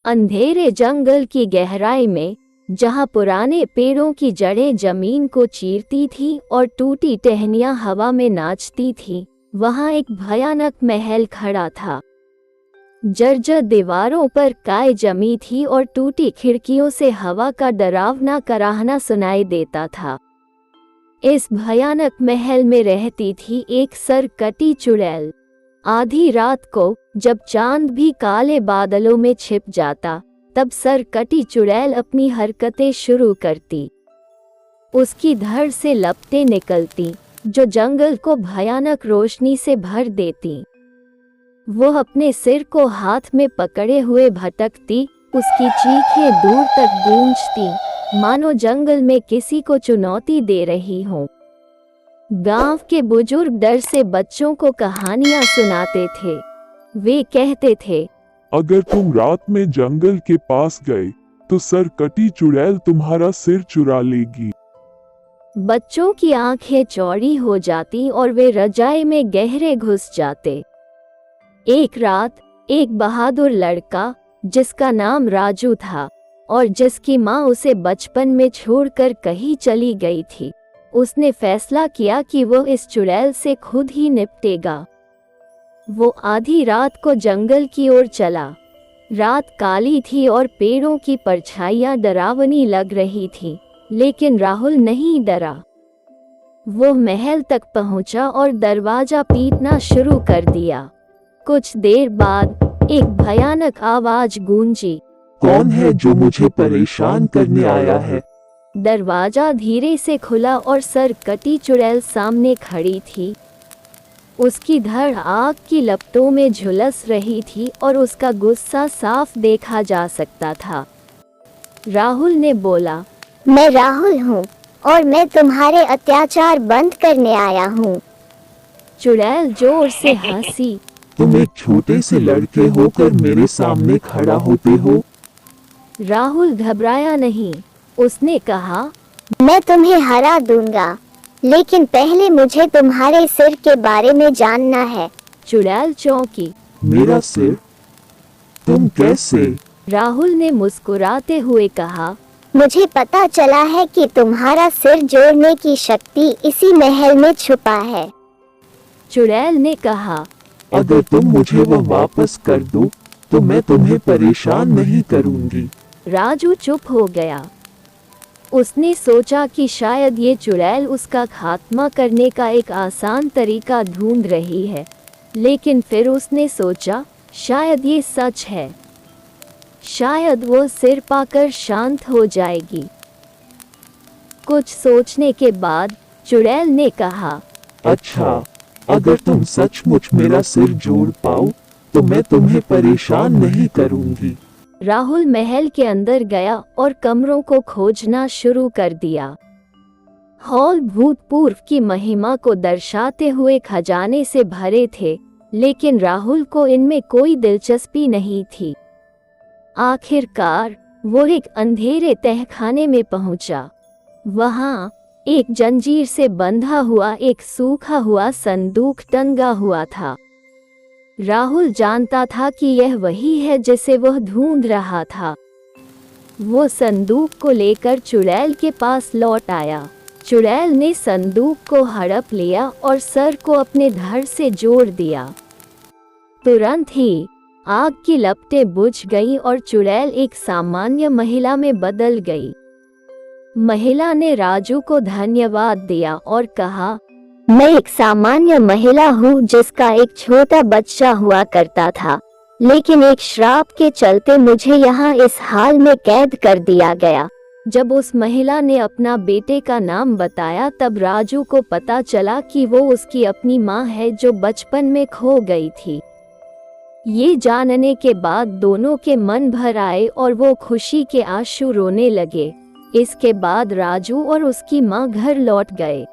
अंधेरे जंगल की गहराई में, जहाँ पुराने पेड़ों की जड़ें जमीन को चीरती थी और टूटी टहनियाँ हवा में नाचती थी, वहाँ एक भयानक महल खड़ा था। जर्जर दीवारों पर काई जमी थी और टूटी खिड़कियों से हवा का डरावना कराहना सुनाई देता था। इस भयानक महल में रहती थी एक सरकटी चुड़ैल। आधी रात को, जब चांद भी काले बादलों में छिप जाता, तब सरकटी चुड़ैल अपनी हरकतें शुरू करती। उसकी धड़ से लपटें निकलती, जो जंगल को भयानक रोशनी से भर देती। वो अपने सिर को हाथ में पकड़े हुए भटकती, उसकी चीखें दूर तक गूंजती, मानो जंगल में किसी को चुनौती दे रही हो। गांव के बुजुर्ग डर से बच्चों को कहानियां सुनाते थे। वे कहते थे, अगर तुम रात में जंगल के पास गए तो सरकटी चुड़ैल तुम्हारा सिर चुरा लेगी। बच्चों की आंखें चौड़ी हो जाती और वे रजाई में गहरे घुस जाते। एक रात, एक बहादुर लड़का, जिसका नाम राजू था और जिसकी माँ उसे बचपन में छोड़कर कहीं चली गई थी, उसने फैसला किया कि वो इस चुड़ैल से खुद ही निपटेगा। वो आधी रात को जंगल की ओर चला। रात काली थी और पेड़ों की परछाइयां डरावनी लग रही थी, लेकिन राहुल नहीं डरा। वो महल तक पहुंचा और दरवाजा पीटना शुरू कर दिया। कुछ देर बाद एक भयानक आवाज गूंजी, कौन है जो मुझे परेशान करने आया है? दरवाजा धीरे से खुला और सरकटी चुड़ैल सामने खड़ी थी। उसकी धड़ आग की लपटों में झुलस रही थी और उसका गुस्सा साफ देखा जा सकता था। राहुल ने बोला, मैं राहुल हूँ और मैं तुम्हारे अत्याचार बंद करने आया हूँ। चुड़ैल जोर से हंसी, तुम एक छोटे से लड़के होकर मेरे सामने खड़ा होते हो? राहुल घबराया नहीं। उसने कहा, मैं तुम्हें हरा दूंगा, लेकिन पहले मुझे तुम्हारे सिर के बारे में जानना है। चुड़ैल चौंकी। मेरा सिर? तुम कैसे? राहुल ने मुस्कुराते हुए कहा, मुझे पता चला है कि तुम्हारा सिर जोड़ने की शक्ति इसी महल में छुपा है। चुड़ैल ने कहा, अगर तुम मुझे वो वापस कर दो तो मैं तुम्हें परेशान नहीं करूंगी। राजू चुप हो गया। उसने सोचा कि शायद ये चुड़ैल उसका खात्मा करने का एक आसान तरीका ढूंढ रही है, लेकिन फिर उसने सोचा, शायद ये सच है। शायद वो सिर पाकर शांत हो जाएगी। कुछ सोचने के बाद चुड़ैल ने कहा, अच्छा, अगर तुम सचमुच मेरा सिर जोड़ पाओ तो मैं तुम्हें परेशान नहीं करूंगी। राहुल महल के अंदर गया और कमरों को खोजना शुरू कर दिया। हॉल भूतपूर्व की महिमा को दर्शाते हुए खजाने से भरे थे, लेकिन राहुल को इनमें कोई दिलचस्पी नहीं थी। आखिरकार वो एक अंधेरे तहखाने में पहुंचा। वहां एक जंजीर से बंधा हुआ एक सूखा हुआ संदूक टंगा हुआ था। राहुल जानता था कि यह वही है जिसे वह ढूंढ रहा था। वो संदूक को लेकर चुड़ैल के पास लौट आया। चुड़ैल ने संदूक को हड़प लिया और सर को अपने धड़ से जोड़ दिया। तुरंत ही आग की लपटें बुझ गईं और चुड़ैल एक सामान्य महिला में बदल गई। महिला ने राजू को धन्यवाद दिया और कहा, मैं एक सामान्य महिला हूँ जिसका एक छोटा बच्चा हुआ करता था, लेकिन एक श्राप के चलते मुझे यहाँ इस हाल में कैद कर दिया गया। जब उस महिला ने अपना बेटे का नाम बताया, तब राजू को पता चला कि वो उसकी अपनी माँ है जो बचपन में खो गई थी। ये जानने के बाद दोनों के मन भर आए और वो खुशी के आंसू रोने लगे। इसके बाद राजू और उसकी माँ घर लौट गए।